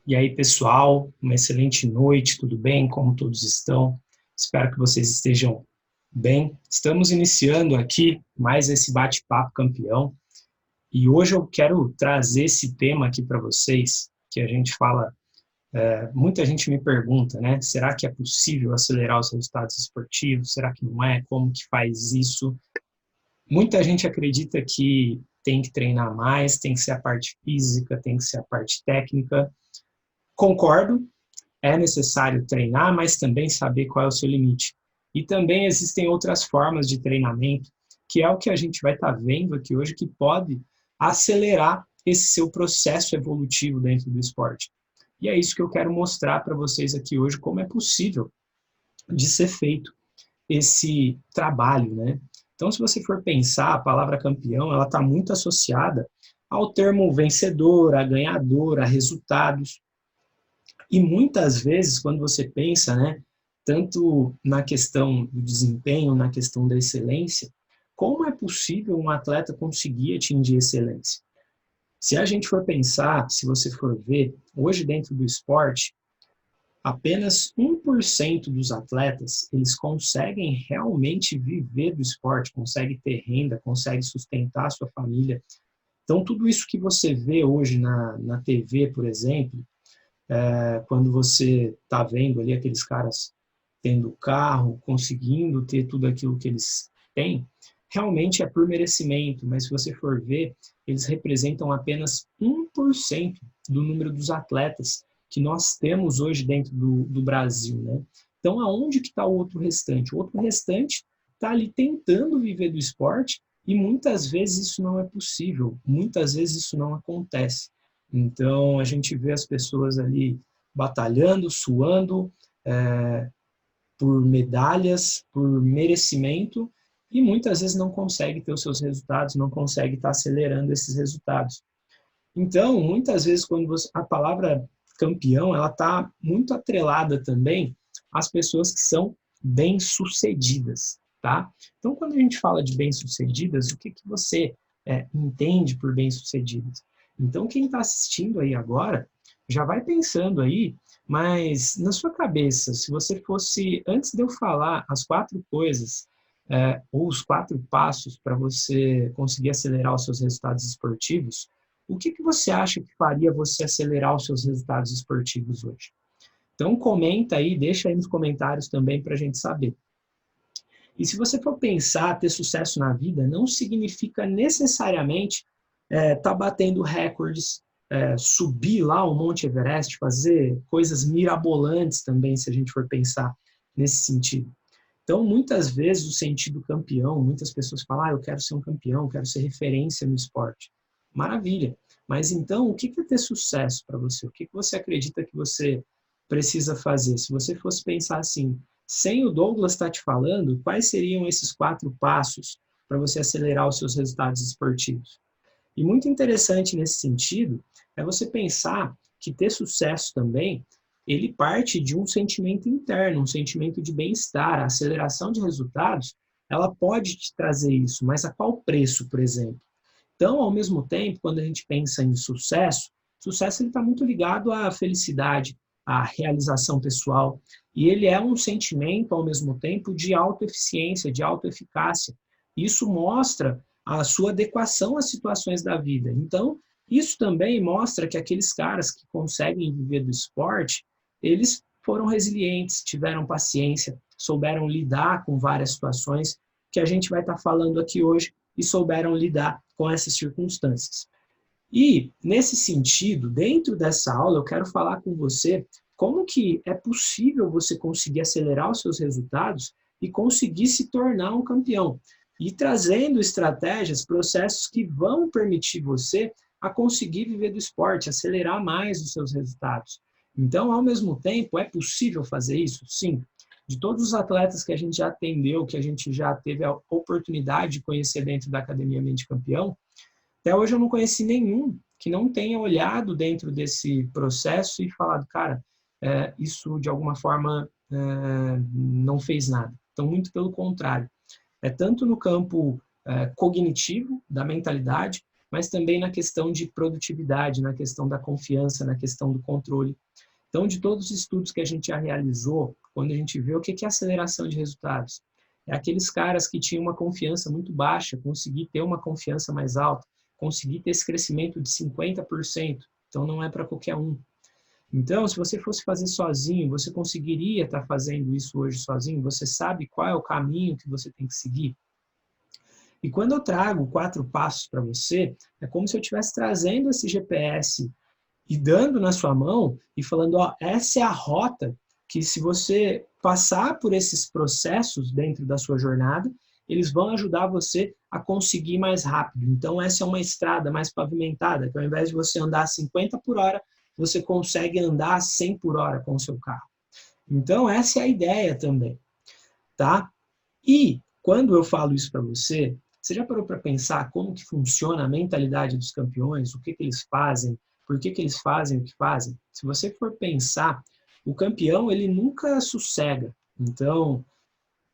E aí, pessoal, uma excelente noite, tudo bem? Como todos estão? Espero que vocês estejam bem. Estamos iniciando aqui mais esse bate-papo campeão e hoje eu quero trazer esse tema aqui para vocês, que a gente fala, muita gente me pergunta, né? Será que é possível acelerar os resultados esportivos? Será que não é? Como que faz isso? Muita gente acredita que tem que treinar mais, tem que ser a parte física, tem que ser a parte técnica. Concordo, é necessário treinar, mas também saber qual é o seu limite. E também existem outras formas de treinamento, que é o que a gente vai estar vendo aqui hoje, que pode acelerar esse seu processo evolutivo dentro do esporte. E é isso que eu quero mostrar para vocês aqui hoje, como é possível de ser feito esse trabalho, né? Então, se você for pensar, a palavra campeão, ela está muito associada ao termo vencedor, a ganhador, a resultados. E muitas vezes, quando você pensa, né, tanto na questão do desempenho, na questão da excelência, como é possível um atleta conseguir atingir excelência? Se a gente for pensar, se você for ver, hoje dentro do esporte, apenas 1% dos atletas, eles conseguem realmente viver do esporte, conseguem ter renda, conseguem sustentar a sua família. Então, tudo isso que você vê hoje na TV, por exemplo, quando você está vendo ali aqueles caras tendo carro, conseguindo ter tudo aquilo que eles têm, realmente é por merecimento, mas se você for ver, eles representam apenas 1% do número dos atletas que nós temos hoje dentro do Brasil, né? Então, aonde que está o outro restante? O outro restante está ali tentando viver do esporte e muitas vezes isso não é possível, muitas vezes isso não acontece. Então, a gente vê as pessoas ali batalhando, suando, por medalhas, por merecimento, e muitas vezes não consegue ter os seus resultados, não consegue estar acelerando esses resultados. Então, muitas vezes, quando a palavra campeão, ela está muito atrelada também às pessoas que são bem-sucedidas, tá? Então, quando a gente fala de bem-sucedidas, o que você entende por bem-sucedidas? Então, quem está assistindo aí agora, já vai pensando aí, mas na sua cabeça, se você fosse, antes de eu falar as 4 coisas, ou os 4 passos para você conseguir acelerar os seus resultados esportivos, o que você acha que faria você acelerar os seus resultados esportivos hoje? Então comenta aí, deixa aí nos comentários também para a gente saber. E se você for pensar ter sucesso na vida, não significa necessariamente tá batendo recordes, subir lá o Monte Everest, fazer coisas mirabolantes também, se a gente for pensar nesse sentido. Então, muitas vezes, o sentido campeão, muitas pessoas falam, eu quero ser um campeão, quero ser referência no esporte. Maravilha. Mas então, o que é ter sucesso para você? O que você acredita que você precisa fazer? Se você fosse pensar assim, sem o Douglas estar te falando, quais seriam esses 4 passos para você acelerar os seus resultados esportivos? E muito interessante nesse sentido é você pensar que ter sucesso também, ele parte de um sentimento interno, um sentimento de bem-estar. A aceleração de resultados, ela pode te trazer isso, mas a qual preço, por exemplo? Então, ao mesmo tempo, quando a gente pensa em sucesso, sucesso está muito ligado à felicidade, à realização pessoal, e ele é um sentimento, ao mesmo tempo, de autoeficiência, de autoeficácia. Isso mostra a sua adequação às situações da vida. Então, isso também mostra que aqueles caras que conseguem viver do esporte, eles foram resilientes, tiveram paciência, souberam lidar com várias situações que a gente vai estar falando aqui hoje e souberam lidar com essas circunstâncias. E, nesse sentido, dentro dessa aula, eu quero falar com você como que é possível você conseguir acelerar os seus resultados e conseguir se tornar um campeão. E trazendo estratégias, processos que vão permitir você a conseguir viver do esporte, acelerar mais os seus resultados. Então, ao mesmo tempo, é possível fazer isso? Sim. De todos os atletas que a gente já atendeu, que a gente já teve a oportunidade de conhecer dentro da Academia Mente Campeão, até hoje eu não conheci nenhum que não tenha olhado dentro desse processo e falado, cara, isso de alguma forma não fez nada. Então, muito pelo contrário. É tanto no campo cognitivo, da mentalidade, mas também na questão de produtividade, na questão da confiança, na questão do controle. Então, de todos os estudos que a gente já realizou, quando a gente vê o que é aceleração de resultados, é aqueles caras que tinham uma confiança muito baixa, conseguir ter uma confiança mais alta, conseguir ter esse crescimento de 50%. Então, não é para qualquer um. Então, se você fosse fazer sozinho, você conseguiria estar fazendo isso hoje sozinho? Você sabe qual é o caminho que você tem que seguir? E quando eu trago 4 passos para você, é como se eu estivesse trazendo esse GPS e dando na sua mão e falando, ó, essa é a rota que, se você passar por esses processos dentro da sua jornada, eles vão ajudar você a conseguir mais rápido. Então, essa é uma estrada mais pavimentada, que ao invés de você andar a 50 por hora, você consegue andar a 100 por hora com o seu carro. Então, essa é a ideia também, tá? E, quando eu falo isso para você, você já parou para pensar como que funciona a mentalidade dos campeões, o que eles fazem, por que eles fazem o que fazem? Se você for pensar, o campeão, ele nunca sossega. Então,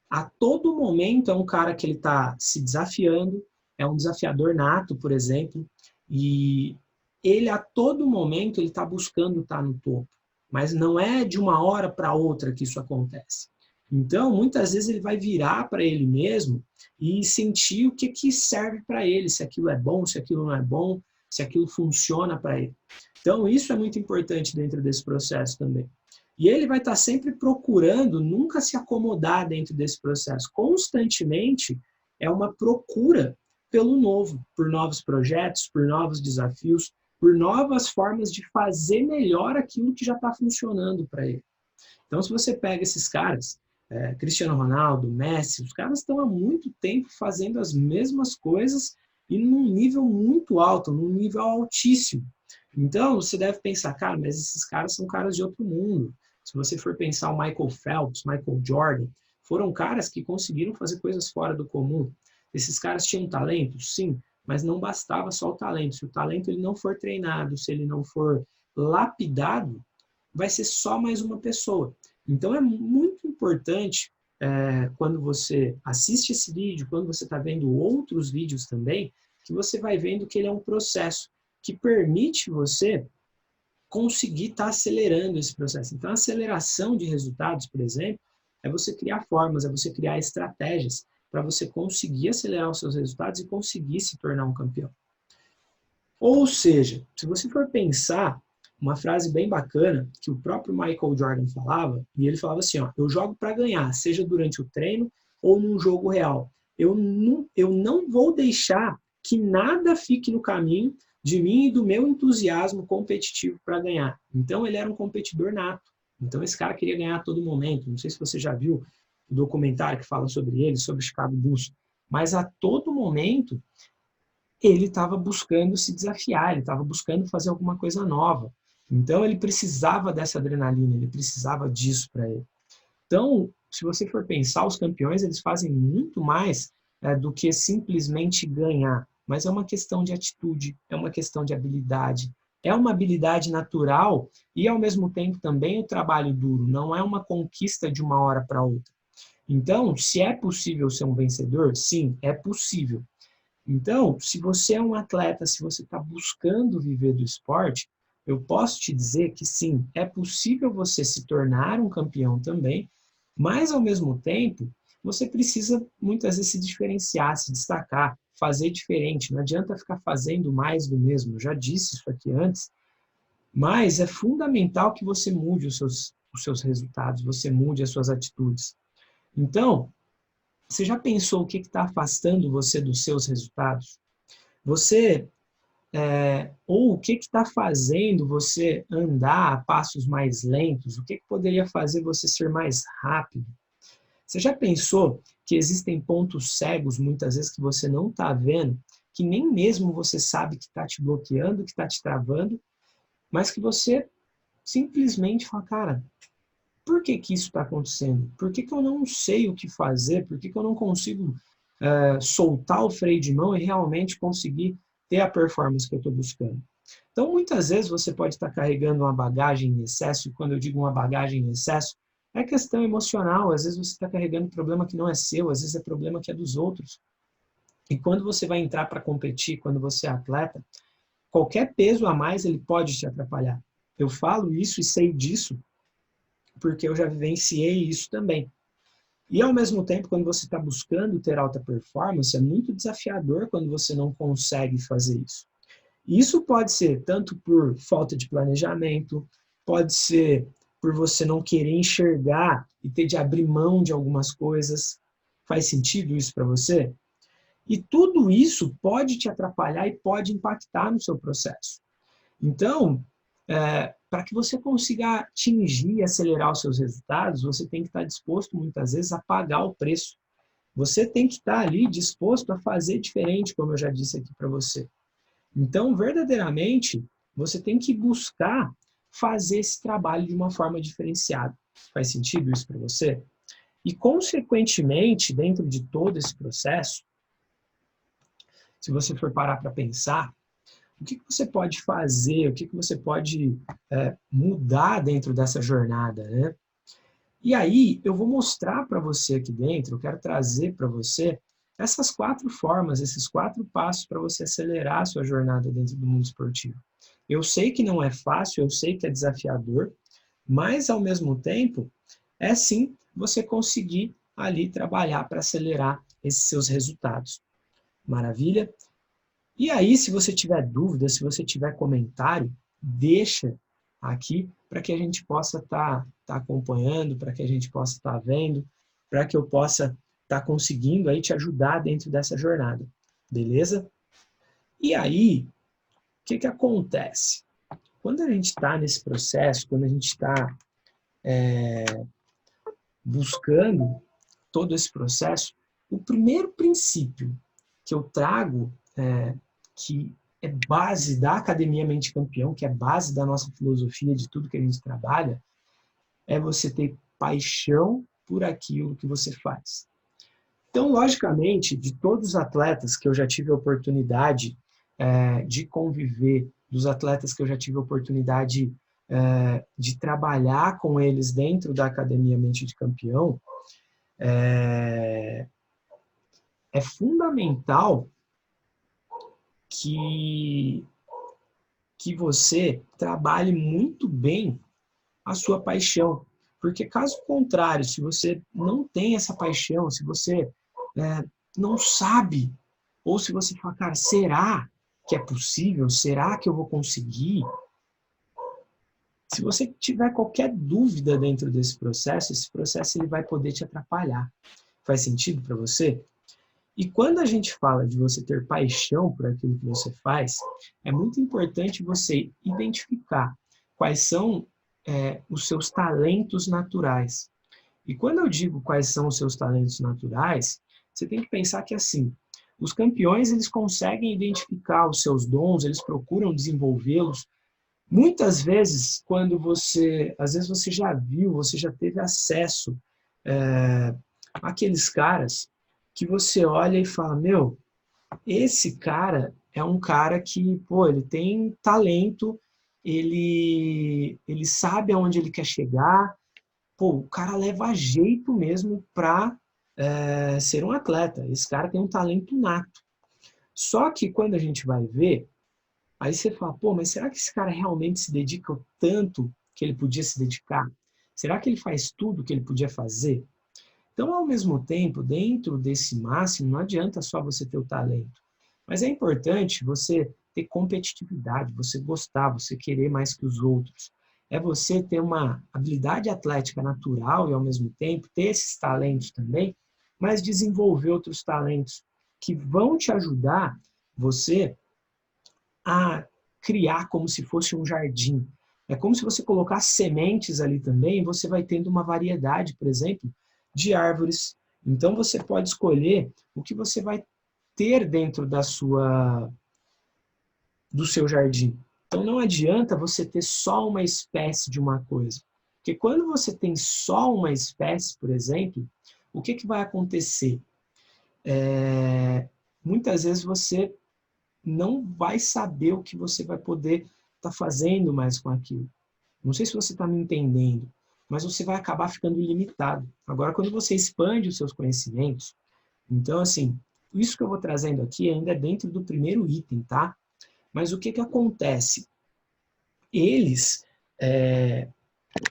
a todo momento é um cara que ele está se desafiando, é um desafiador nato, por exemplo, e ele a todo momento ele está buscando estar no topo, mas não é de uma hora para outra que isso acontece. Então, muitas vezes ele vai virar para ele mesmo e sentir o que serve para ele, se aquilo é bom, se aquilo não é bom, se aquilo funciona para ele. Então, isso é muito importante dentro desse processo também. E ele vai estar sempre procurando nunca se acomodar dentro desse processo. Constantemente é uma procura pelo novo, por novos projetos, por novos desafios, por novas formas de fazer melhor aquilo que já está funcionando para ele. Então, se você pega esses caras, Cristiano Ronaldo, Messi, os caras estão há muito tempo fazendo as mesmas coisas e num nível muito alto, num nível altíssimo. Então, você deve pensar, cara, mas esses caras são caras de outro mundo. Se você for pensar o Michael Phelps, Michael Jordan, foram caras que conseguiram fazer coisas fora do comum. Esses caras tinham talento? Sim, mas não bastava só o talento. Se o talento ele não for treinado, se ele não for lapidado, vai ser só mais uma pessoa. Então, é muito importante, quando você assiste esse vídeo, quando você está vendo outros vídeos também, que você vai vendo que ele é um processo que permite você conseguir estar acelerando esse processo. Então, a aceleração de resultados, por exemplo, é você criar formas, é você criar estratégias para você conseguir acelerar os seus resultados e conseguir se tornar um campeão. Ou seja, se você for pensar, uma frase bem bacana que o próprio Michael Jordan falava, e ele falava assim, ó, eu jogo para ganhar, seja durante o treino ou num jogo real. Eu não vou deixar que nada fique no caminho de mim e do meu entusiasmo competitivo para ganhar. Então, ele era um competidor nato. Então, esse cara queria ganhar a todo momento. Não sei se você já viu o documentário que fala sobre ele, sobre o Chicago Bulls. Mas, a todo momento, ele estava buscando se desafiar, ele estava buscando fazer alguma coisa nova. Então, ele precisava dessa adrenalina, ele precisava disso para ele. Então, se você for pensar, os campeões, eles fazem muito mais do que simplesmente ganhar. Mas é uma questão de atitude, é uma questão de habilidade. É uma habilidade natural e, ao mesmo tempo, também o trabalho duro. Não é uma conquista de uma hora para outra. Então, se é possível ser um vencedor, sim, é possível. Então, se você é um atleta, se você está buscando viver do esporte, eu posso te dizer que sim, é possível você se tornar um campeão também, mas, ao mesmo tempo, você precisa muitas vezes se diferenciar, se destacar, fazer diferente. Não adianta ficar fazendo mais do mesmo. Eu já disse isso aqui antes, mas é fundamental que você mude os seus resultados, você mude as suas atitudes. Então, você já pensou o que está afastando você dos seus resultados? Você, ou o que está fazendo você andar a passos mais lentos? O que poderia fazer você ser mais rápido? Você já pensou que existem pontos cegos, muitas vezes, que você não está vendo, que nem mesmo você sabe que está te bloqueando, que está te travando, mas que você simplesmente fala, cara, por que isso está acontecendo? Por que eu não sei o que fazer? Por que eu não consigo soltar o freio de mão e realmente conseguir ter a performance que eu estou buscando? Então, muitas vezes você pode estar carregando uma bagagem em excesso, e quando eu digo uma bagagem em excesso, é questão emocional. Às vezes você está carregando problema que não é seu, às vezes é problema que é dos outros. E quando você vai entrar para competir, quando você é atleta, qualquer peso a mais ele pode te atrapalhar. Eu falo isso e sei disso porque eu já vivenciei isso também. E ao mesmo tempo, quando você está buscando ter alta performance, é muito desafiador quando você não consegue fazer isso. Isso pode ser tanto por falta de planejamento, pode ser por você não querer enxergar e ter de abrir mão de algumas coisas. Faz sentido isso para você? E tudo isso pode te atrapalhar e pode impactar no seu processo. Então, para que você consiga atingir e acelerar os seus resultados, você tem que estar disposto, muitas vezes, a pagar o preço. Você tem que estar ali disposto a fazer diferente, como eu já disse aqui para você. Então, verdadeiramente, você tem que buscar fazer esse trabalho de uma forma diferenciada. Faz sentido isso para você? E, consequentemente, dentro de todo esse processo, se você for parar para pensar, o que você pode fazer, o que você pode mudar dentro dessa jornada, né? E aí, eu vou mostrar para você aqui dentro, eu quero trazer para você essas 4 formas, esses 4 passos para você acelerar a sua jornada dentro do mundo esportivo. Eu sei que não é fácil, eu sei que é desafiador, mas ao mesmo tempo, é sim você conseguir ali trabalhar para acelerar esses seus resultados. Maravilha? E aí, se você tiver dúvida, se você tiver comentário, deixa aqui para que a gente possa estar acompanhando, para que a gente possa estar vendo, para que eu possa estar conseguindo aí te ajudar dentro dessa jornada. Beleza? E aí, o que acontece? Quando a gente está nesse processo, quando a gente está buscando todo esse processo, o primeiro princípio que eu trago, que é base da Academia Mente Campeão, que é base da nossa filosofia, de tudo que a gente trabalha, é você ter paixão por aquilo que você faz. Então, logicamente, de todos os atletas que eu já tive a oportunidade de conviver, dos atletas que eu já tive a oportunidade de trabalhar com eles dentro da Academia Mente de Campeão, é fundamental que você trabalhe muito bem a sua paixão. Porque caso contrário, se você não tem essa paixão, se você não sabe, ou se você fala, cara, será que é possível? Será que eu vou conseguir? Se você tiver qualquer dúvida dentro desse processo, esse processo ele vai poder te atrapalhar. Faz sentido para você? E quando a gente fala de você ter paixão por aquilo que você faz, é muito importante você identificar quais são os seus talentos naturais. E quando eu digo quais são os seus talentos naturais, você tem que pensar que assim, os campeões eles conseguem identificar os seus dons, eles procuram desenvolvê-los. Muitas vezes, às vezes você já viu, você já teve acesso àqueles caras que você olha e fala, meu, esse cara é um cara que, pô, ele tem talento, ele sabe aonde ele quer chegar, pô, o cara leva jeito mesmo para ser um atleta. Esse cara tem um talento nato. Só que quando a gente vai ver, aí você fala, pô, mas será que esse cara realmente se dedica o tanto que ele podia se dedicar? Será que ele faz tudo que ele podia fazer? Então, ao mesmo tempo, dentro desse máximo, não adianta só você ter o talento. Mas é importante você ter competitividade, você gostar, você querer mais que os outros. É você ter uma habilidade atlética natural e, ao mesmo tempo, ter esses talentos também, mas desenvolver outros talentos que vão te ajudar você a criar como se fosse um jardim. É como se você colocasse sementes ali também e você vai tendo uma variedade, por exemplo, de árvores. Então você pode escolher o que você vai ter dentro do seu jardim. Então não adianta você ter só uma espécie de uma coisa. Porque quando você tem só uma espécie, por exemplo, o que vai acontecer? Muitas vezes você não vai saber o que você vai poder estar fazendo mais com aquilo. Não sei se você está me entendendo, mas você vai acabar ficando limitado. Agora, quando você expande os seus conhecimentos, então, assim, Isso que eu vou trazendo aqui ainda é dentro do primeiro item, tá? Mas o que acontece? Eles,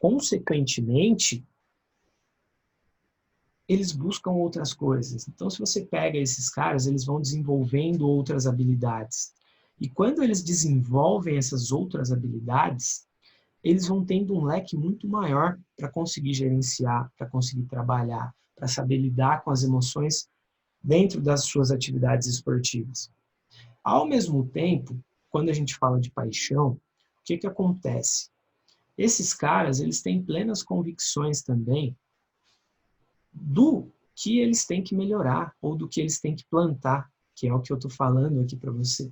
consequentemente, eles buscam outras coisas. Então, se você pega esses caras, eles vão desenvolvendo outras habilidades. E quando eles desenvolvem essas outras habilidades, eles vão tendo um leque muito maior para conseguir gerenciar, para conseguir trabalhar, para saber lidar com as emoções dentro das suas atividades esportivas. Ao mesmo tempo, quando a gente fala de paixão, o que acontece? Esses caras, eles têm plenas convicções também do que eles têm que melhorar ou do que eles têm que plantar, que é o que eu estou falando aqui para você.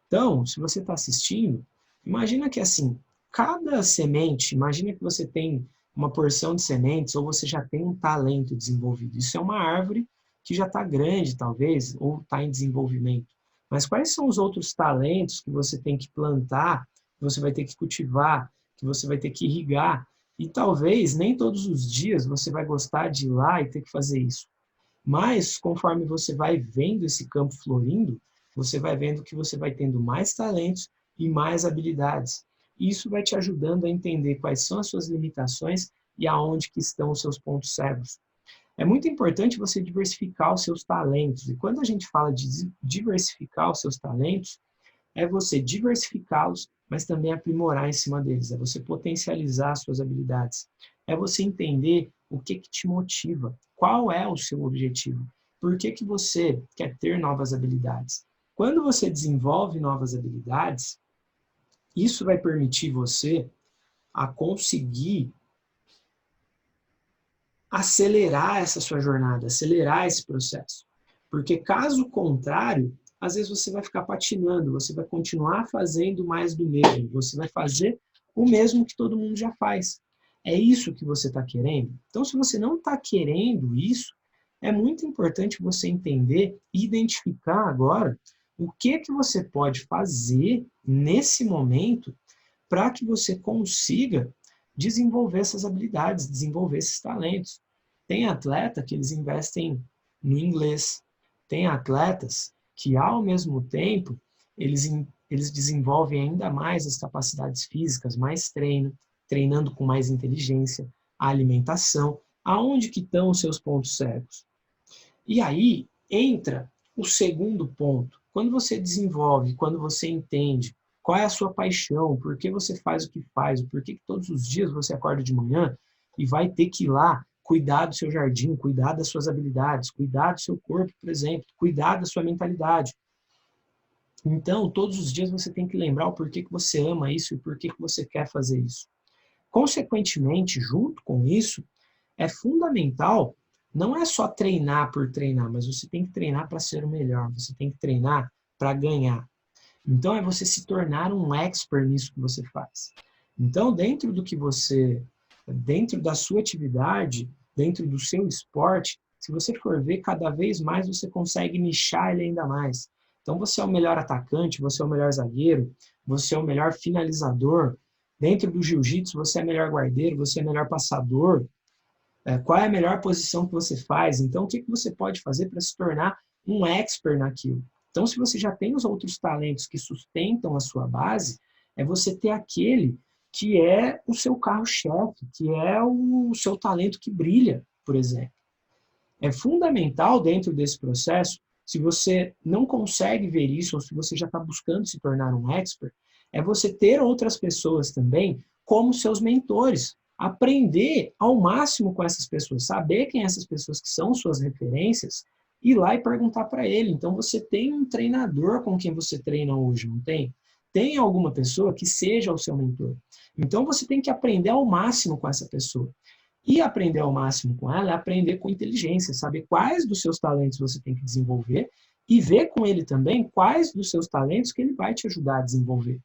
Então, se você está assistindo, imagina que assim, cada semente, imagina que você tem uma porção de sementes ou você já tem um talento desenvolvido. Isso é uma árvore que já está grande, talvez, ou está em desenvolvimento. Mas quais são os outros talentos que você tem que plantar, que você vai ter que cultivar, que você vai ter que irrigar? E talvez nem todos os dias você vai gostar de ir lá e ter que fazer isso. Mas, conforme você vai vendo esse campo florindo, você vai vendo que você vai tendo mais talentos e mais habilidades. Isso vai te ajudando a entender quais são as suas limitações e aonde que estão os seus pontos cegos. É muito importante você diversificar os seus talentos. E quando a gente fala de diversificar os seus talentos, é você diversificá-los, mas também aprimorar em cima deles. É você potencializar as suas habilidades. É você entender o que te motiva. Qual é o seu objetivo? Por que você quer ter novas habilidades? Quando você desenvolve novas habilidades, isso vai permitir você a conseguir acelerar essa sua jornada, acelerar esse processo. Porque caso contrário, às vezes você vai ficar patinando, você vai continuar fazendo mais do mesmo, você vai fazer o mesmo que todo mundo já faz. É isso que você está querendo? Então, se você não está querendo isso, é muito importante você entender e identificar agora o que você pode fazer nesse momento para que você consiga desenvolver essas habilidades, desenvolver esses talentos. Tem atleta que eles investem no inglês, tem atletas que, ao mesmo tempo, eles desenvolvem ainda mais as capacidades físicas, mais treino, treinando com mais inteligência, a alimentação, aonde que estão os seus pontos cegos. E aí entra o segundo ponto. Quando você desenvolve, quando você entende qual é a sua paixão, por que você faz o que faz, por que todos os dias você acorda de manhã e vai ter que ir lá cuidar do seu jardim, cuidar das suas habilidades, cuidar do seu corpo, por exemplo, cuidar da sua mentalidade. Então, todos os dias você tem que lembrar o porquê que você ama isso e por que você quer fazer isso. Consequentemente, junto com isso, é fundamental, não é só treinar por treinar, mas você tem que treinar para ser o melhor, você tem que treinar para ganhar. Então, é você se tornar um expert nisso que você faz. Então, dentro da sua atividade, dentro do seu esporte, se você for ver, cada vez mais você consegue nichar ele ainda mais. Então, você é o melhor atacante, você é o melhor zagueiro, você é o melhor finalizador. Dentro do jiu-jitsu, você é melhor guardeiro, você é melhor passador. Qual é a melhor posição que você faz? Então, o que você pode fazer para se tornar um expert naquilo? Então, se você já tem os outros talentos que sustentam a sua base, é você ter aquele que é o seu carro-chefe, que é o seu talento que brilha, por exemplo. É fundamental dentro desse processo, se você não consegue ver isso, ou se você já está buscando se tornar um expert, é você ter outras pessoas também como seus mentores. Aprender ao máximo com essas pessoas, saber quem essas pessoas que são suas referências, ir lá e perguntar para ele. Então, você tem um treinador com quem você treina hoje, não tem? Tem alguma pessoa que seja o seu mentor. Então, você tem que aprender ao máximo com essa pessoa. E aprender ao máximo com ela é aprender com inteligência, saber quais dos seus talentos você tem que desenvolver e ver com ele também quais dos seus talentos que ele vai te ajudar a desenvolver.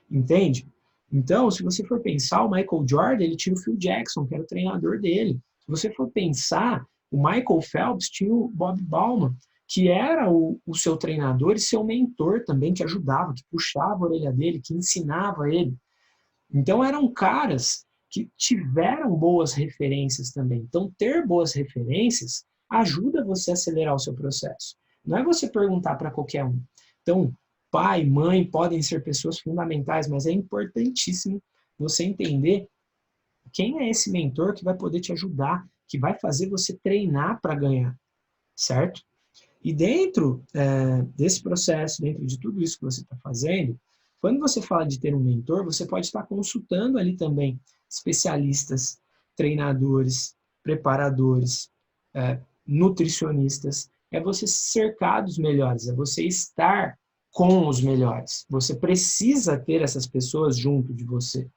Entende? Então, se você for pensar, o Michael Jordan, ele tinha o Phil Jackson, que era o treinador dele. Se você for pensar, o Michael Phelps tinha o Bob Bowman, que era o seu treinador e seu mentor também, que ajudava, que puxava a orelha dele, que ensinava ele. Então, eram caras que tiveram boas referências também. Então, ter boas referências ajuda você a acelerar o seu processo. Não é você perguntar para qualquer um. Então, pai, mãe podem ser pessoas fundamentais, mas é importantíssimo você entender quem é esse mentor que vai poder te ajudar, que vai fazer você treinar para ganhar, certo? E dentro desse processo, dentro de tudo isso que você está fazendo, quando você fala de ter um mentor, você pode estar consultando ali também especialistas, treinadores, preparadores, nutricionistas. É você se cercar dos melhores, é você estar com os melhores. Você precisa ter essas pessoas junto de você.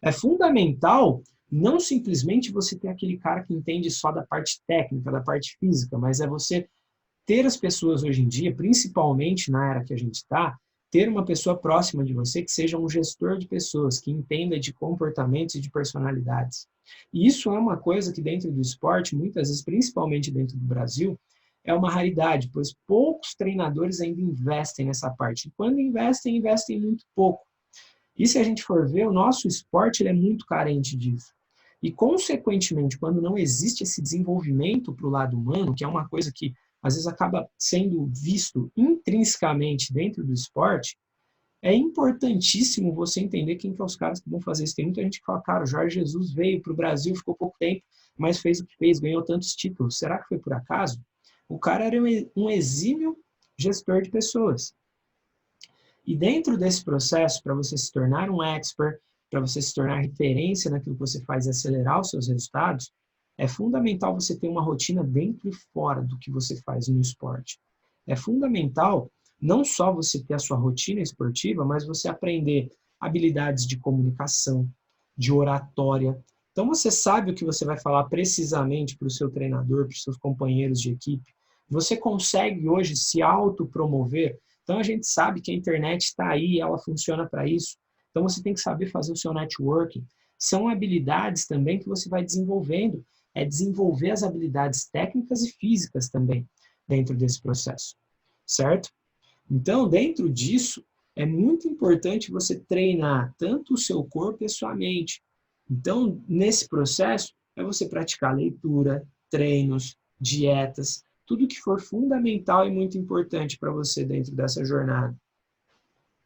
É fundamental não simplesmente você ter aquele cara que entende só da parte técnica, da parte física, mas é você ter as pessoas hoje em dia, principalmente na era que a gente está, ter uma pessoa próxima de você que seja um gestor de pessoas, que entenda de comportamentos e de personalidades. E isso é uma coisa que dentro do esporte, muitas vezes, principalmente dentro do Brasil, é uma raridade, pois poucos treinadores ainda investem nessa parte. E quando investem, investem muito pouco. E se a gente for ver, o nosso esporte ele é muito carente disso. E, consequentemente, quando não existe esse desenvolvimento para o lado humano, que é uma coisa que às vezes acaba sendo visto intrinsecamente dentro do esporte, é importantíssimo você entender quem que é os caras que vão fazer isso. Tem muita gente que fala, cara, o Jorge Jesus veio para o Brasil, ficou pouco tempo, mas fez o que fez, ganhou tantos títulos. Será que foi por acaso? O cara era um exímio gestor de pessoas. E dentro desse processo, para você se tornar um expert, para você se tornar referência naquilo que você faz e acelerar os seus resultados, é fundamental você ter uma rotina dentro e fora do que você faz no esporte. É fundamental não só você ter a sua rotina esportiva, mas você aprender habilidades de comunicação, de oratória. Então você sabe o que você vai falar precisamente para o seu treinador, para os seus companheiros de equipe. Você consegue hoje se autopromover. Então a gente sabe que a internet está aí, ela funciona para isso. Então você tem que saber fazer o seu networking. São habilidades também que você vai desenvolvendo. É desenvolver as habilidades técnicas e físicas também dentro desse processo, certo? Então, dentro disso, é muito importante você treinar tanto o seu corpo e a sua mente. Então, nesse processo, é você praticar leitura, treinos, dietas, tudo que for fundamental e muito importante para você dentro dessa jornada.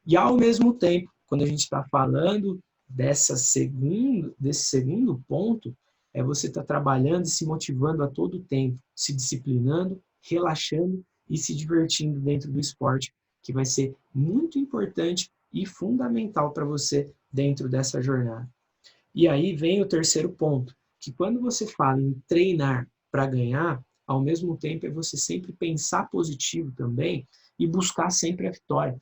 E, ao mesmo tempo, quando a gente está falando desse segundo ponto, é você estar trabalhando e se motivando a todo tempo, se disciplinando, relaxando e se divertindo dentro do esporte, que vai ser muito importante e fundamental para você dentro dessa jornada. E aí vem o terceiro ponto, que quando você fala em treinar para ganhar, ao mesmo tempo é você sempre pensar positivo também e buscar sempre a vitória.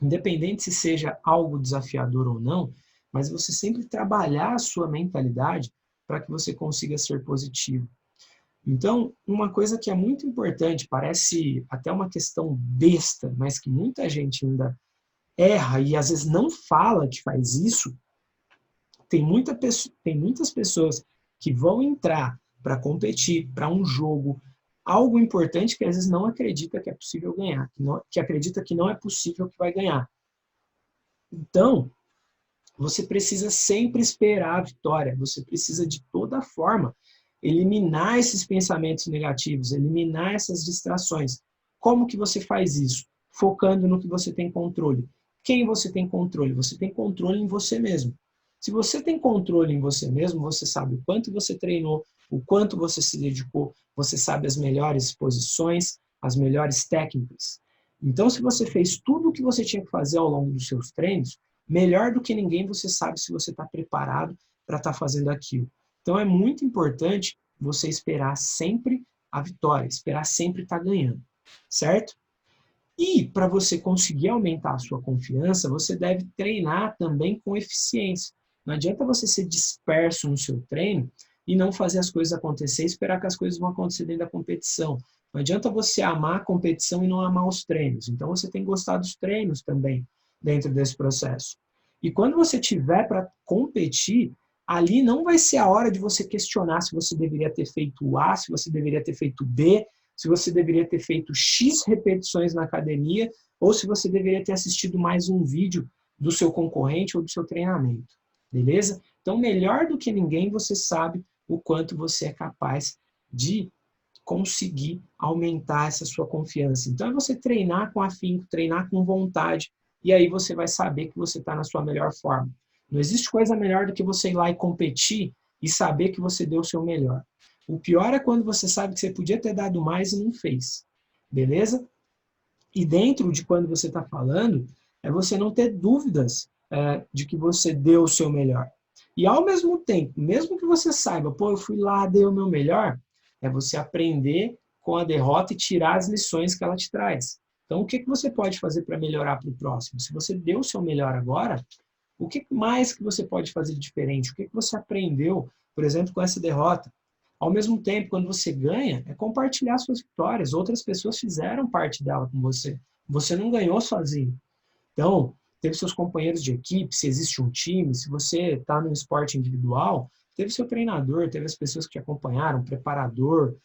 Independente se seja algo desafiador ou não, mas você sempre trabalhar a sua mentalidade para que você consiga ser positivo. Então, uma coisa que é muito importante, parece até uma questão besta, mas que muita gente ainda erra e às vezes não fala que faz isso, tem muitas pessoas que vão entrar para competir, para um jogo, algo importante que às vezes não acredita que é possível ganhar, que acredita que não é possível que vai ganhar. Então, você precisa sempre esperar a vitória, você precisa de toda forma eliminar esses pensamentos negativos, eliminar essas distrações. Como que você faz isso? Focando no que você tem controle. Quem você tem controle? Você tem controle em você mesmo. Se você tem controle em você mesmo, você sabe o quanto você treinou, o quanto você se dedicou, você sabe as melhores posições, as melhores técnicas. Então, se você fez tudo o que você tinha que fazer ao longo dos seus treinos, melhor do que ninguém você sabe se você está preparado para estar fazendo aquilo. Então, é muito importante você esperar sempre a vitória, esperar sempre estar ganhando, certo? E para você conseguir aumentar a sua confiança, você deve treinar também com eficiência. Não adianta você ser disperso no seu treino e não fazer as coisas acontecer e esperar que as coisas vão acontecer dentro da competição. Não adianta você amar a competição e não amar os treinos. Então você tem que gostar dos treinos também dentro desse processo. E quando você tiver para competir, ali não vai ser a hora de você questionar se você deveria ter feito A, se você deveria ter feito B, se você deveria ter feito X repetições na academia, ou se você deveria ter assistido mais um vídeo do seu concorrente ou do seu treinamento. Beleza? Então, melhor do que ninguém, você sabe o quanto você é capaz de conseguir aumentar essa sua confiança. Então é você treinar com afinco, treinar com vontade, e aí você vai saber que você está na sua melhor forma. Não existe coisa melhor do que você ir lá e competir e saber que você deu o seu melhor. O pior é quando você sabe que você podia ter dado mais e não fez. Beleza? E dentro de quando você está falando, é você não ter dúvidas de que você deu o seu melhor. E ao mesmo tempo, mesmo que você saiba, pô, eu fui lá, dei o meu melhor, é você aprender com a derrota e tirar as lições que ela te traz. Então, o que você pode fazer para melhorar para o próximo? Se você deu o seu melhor agora, o que mais que você pode fazer de diferente? O que você aprendeu, por exemplo, com essa derrota? Ao mesmo tempo, quando você ganha, é compartilhar suas vitórias. Outras pessoas fizeram parte dela com você. Você não ganhou sozinho. Então, teve seus companheiros de equipe, se existe um time, se você está num esporte individual, teve seu treinador, teve as pessoas que te acompanharam, preparador,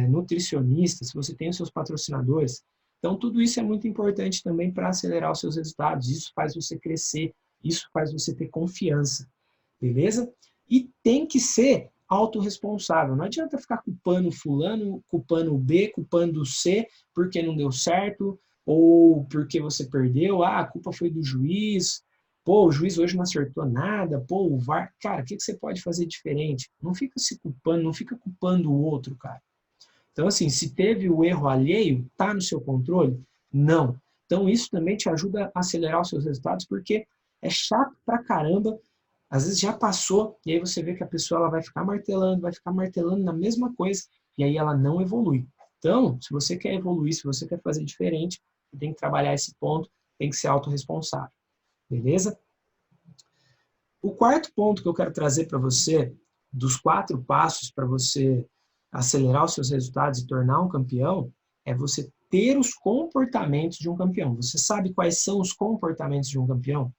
nutricionista, se você tem os seus patrocinadores. Então, tudo isso é muito importante também para acelerar os seus resultados. Isso faz você crescer, isso faz você ter confiança, beleza? E tem que ser autorresponsável. Não adianta ficar culpando fulano, culpando o B, culpando o C, porque não deu certo, ou porque você perdeu, a culpa foi do juiz, pô, o juiz hoje não acertou nada, pô, o VAR, cara, o que você pode fazer diferente? Não fica se culpando, não fica culpando o outro, cara. Então, assim, se teve o erro alheio, tá no seu controle? Não. Então, isso também te ajuda a acelerar os seus resultados, porque é chato pra caramba, às vezes já passou, e aí você vê que a pessoa ela vai ficar martelando na mesma coisa, e aí ela não evolui. Então, se você quer evoluir, se você quer fazer diferente, você tem que trabalhar esse ponto, tem que ser autorresponsável. Beleza? O quarto ponto que eu quero trazer para você, dos 4 passos para você acelerar os seus resultados e tornar um campeão, é você ter os comportamentos de um campeão. Você sabe quais são os comportamentos de um campeão?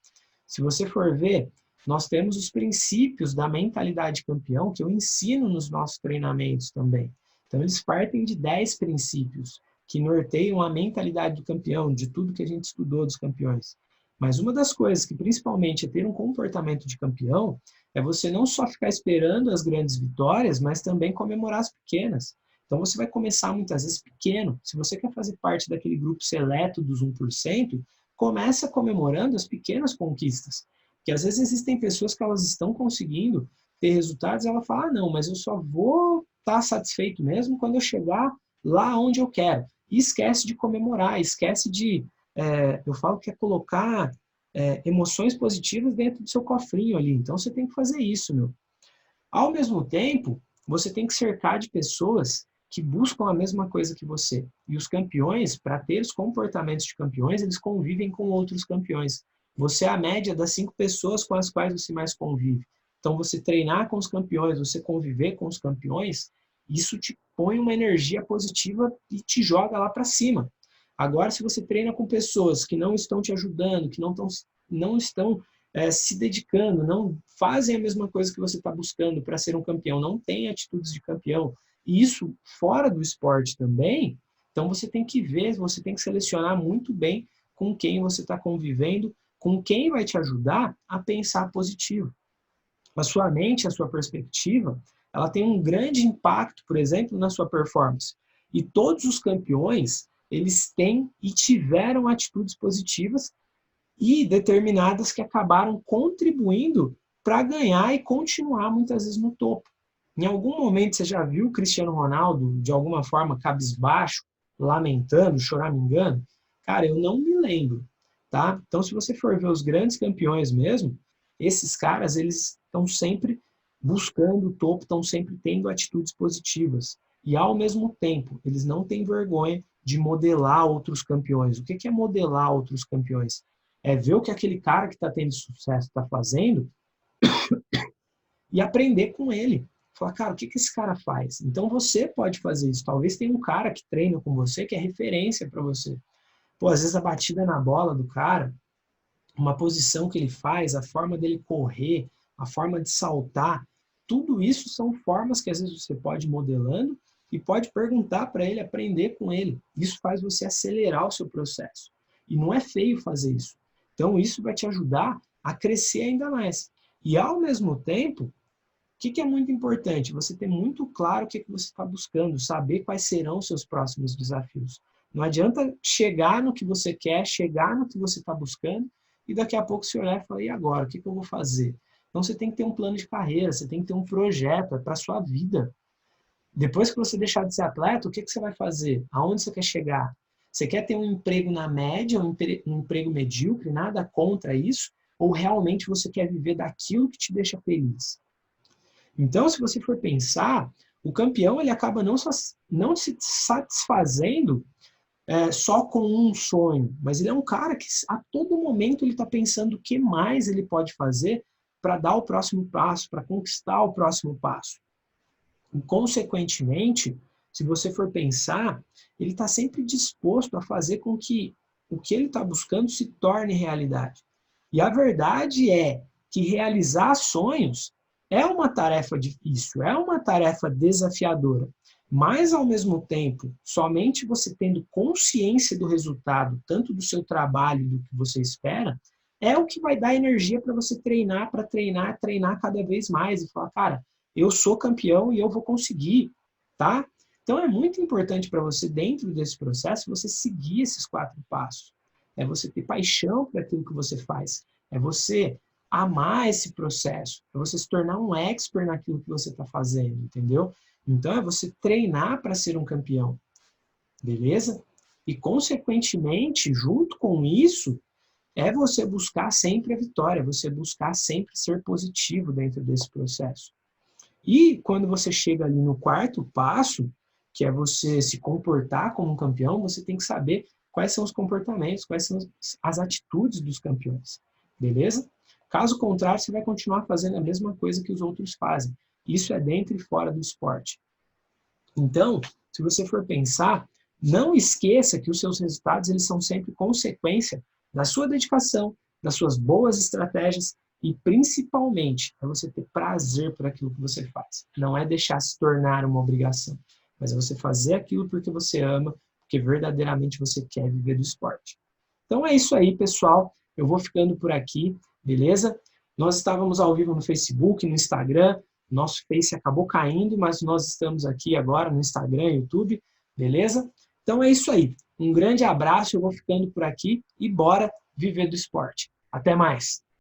Se você for ver, nós temos os princípios da mentalidade campeão que eu ensino nos nossos treinamentos também. Então, eles partem de 10 princípios que norteiam a mentalidade do campeão, de tudo que a gente estudou dos campeões. Mas uma das coisas que principalmente é ter um comportamento de campeão é você não só ficar esperando as grandes vitórias, mas também comemorar as pequenas. Então você vai começar muitas vezes pequeno. Se você quer fazer parte daquele grupo seleto dos 1%, começa comemorando as pequenas conquistas. Porque às vezes existem pessoas que elas estão conseguindo ter resultados e ela fala, não, mas eu só vou estar satisfeito mesmo quando eu chegar lá onde eu quero. E esquece de comemorar, esquece de eu falo que é colocar emoções positivas dentro do seu cofrinho ali. Então, você tem que fazer isso, meu. Ao mesmo tempo, você tem que cercar de pessoas que buscam a mesma coisa que você. E os campeões, para ter os comportamentos de campeões, eles convivem com outros campeões. Você é a média das 5 pessoas com as quais você mais convive. Então, você treinar com os campeões, você conviver com os campeões, isso te põe uma energia positiva e te joga lá para cima. Agora, se você treina com pessoas que não estão te ajudando, que não estão se dedicando, não fazem a mesma coisa que você está buscando para ser um campeão, não tem atitudes de campeão, e isso fora do esporte também, então você tem que ver, você tem que selecionar muito bem com quem você está convivendo, com quem vai te ajudar a pensar positivo. A sua mente, a sua perspectiva, ela tem um grande impacto, por exemplo, na sua performance. E todos os campeões, eles têm e tiveram atitudes positivas e determinadas que acabaram contribuindo para ganhar e continuar muitas vezes no topo. Em algum momento você já viu o Cristiano Ronaldo, de alguma forma, cabisbaixo, lamentando, choramingando? Cara, eu não me lembro, tá? Então, se você for ver os grandes campeões mesmo, esses caras, eles estão sempre buscando o topo, estão sempre tendo atitudes positivas. E, ao mesmo tempo, eles não têm vergonha de modelar outros campeões. O que é modelar outros campeões? É ver o que aquele cara que está tendo sucesso está fazendo e aprender com ele. Falar, cara, o que esse cara faz? Então você pode fazer isso. Talvez tenha um cara que treina com você que é referência para você. Pô, às vezes a batida na bola do cara, uma posição que ele faz, a forma dele correr, a forma de saltar, tudo isso são formas que às vezes você pode ir modelando e pode perguntar para ele, aprender com ele. Isso faz você acelerar o seu processo. E não é feio fazer isso. Então isso vai te ajudar a crescer ainda mais. E ao mesmo tempo, que é muito importante? Você ter muito claro o que você está buscando, saber quais serão os seus próximos desafios. Não adianta chegar no que você quer, chegar no que você está buscando, e daqui a pouco você olhar e falar, e agora? O que eu vou fazer? Então você tem que ter um plano de carreira, você tem que ter um projeto para a sua vida. Depois que você deixar de ser atleta, o que você vai fazer? Aonde você quer chegar? Você quer ter um emprego na média, um emprego medíocre, nada contra isso? Ou realmente você quer viver daquilo que te deixa feliz? Então, se você for pensar, o campeão ele acaba não se satisfazendo só com um sonho, mas ele é um cara que a todo momento ele está pensando o que mais ele pode fazer para dar o próximo passo, para conquistar o próximo passo. E, consequentemente, se você for pensar, ele está sempre disposto a fazer com que o que ele está buscando se torne realidade. E a verdade é que realizar sonhos é uma tarefa difícil, é uma tarefa desafiadora. Mas, ao mesmo tempo, somente você tendo consciência do resultado, tanto do seu trabalho do que você espera, é o que vai dar energia para você treinar, treinar cada vez mais e falar, cara, eu sou campeão e eu vou conseguir, tá? Então, é muito importante para você, dentro desse processo, você seguir esses 4 passos. É você ter paixão por aquilo que você faz. É você amar esse processo. É você se tornar um expert naquilo que você está fazendo, entendeu? Então, é você treinar para ser um campeão. Beleza? E, consequentemente, junto com isso, é você buscar sempre a vitória, você buscar sempre ser positivo dentro desse processo. E quando você chega ali no 4º passo, que é você se comportar como um campeão, você tem que saber quais são os comportamentos, quais são as atitudes dos campeões. Beleza? Caso contrário, você vai continuar fazendo a mesma coisa que os outros fazem. Isso é dentro e fora do esporte. Então, se você for pensar, não esqueça que os seus resultados eles são sempre consequência da sua dedicação, das suas boas estratégias e, principalmente, é você ter prazer por aquilo que você faz. Não é deixar se tornar uma obrigação, mas é você fazer aquilo porque você ama, porque verdadeiramente você quer viver do esporte. Então é isso aí, pessoal. Eu vou ficando por aqui, beleza? Nós estávamos ao vivo no Facebook, no Instagram. Nosso Face acabou caindo, mas nós estamos aqui agora no Instagram, YouTube, beleza? Então é isso aí. Um grande abraço, eu vou ficando por aqui e bora viver do esporte. Até mais!